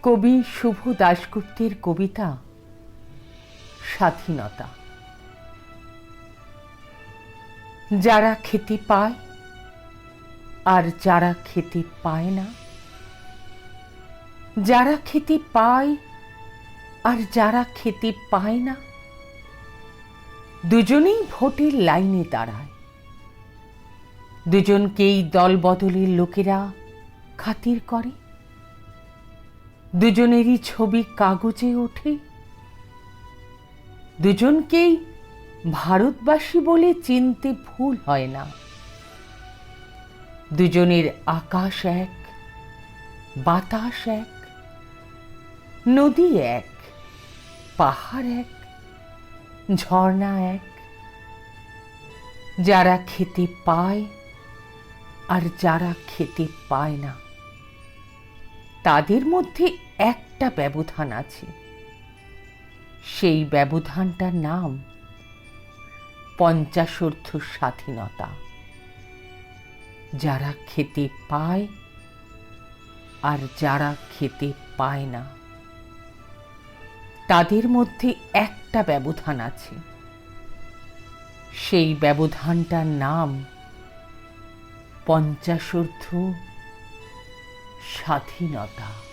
কবি শুভ দাশগুপ্তের কবিতা স্বাধীনতা। যারা খেতে পায় আর যারা খেতে পায় না, যারা খেতে পায় আর যারা খেতে পায় না, দুজনেই ভোটের লাইনে দাঁড়ায়। দুজনকেই দল বদলের লোকেরা খাতির করে। দুজনেরই ছবি কাগজে ওঠে। দুজনকেই ভারতবাসী বলে চিনতে ভুল হয় না। দুজনের আকাশ এক, বাতাস এক, নদী এক, পাহাড় এক, ঝর্ণা এক। যারা খেতে পায় আর যারা খেতে পায় না, তাদের মধ্যে একটা ব্যবধান আছে। সেই ব্যবধানটার নাম পঞ্চাশোর্ধ্ব স্বাধীনতা। যারা খেতে পায় আর যারা খেতে পায় না, তাদের মধ্যে একটা ব্যবধান আছে। সেই ব্যবধানটার নাম পঞ্চাশোর্ধ্ব স্বাধীনতা।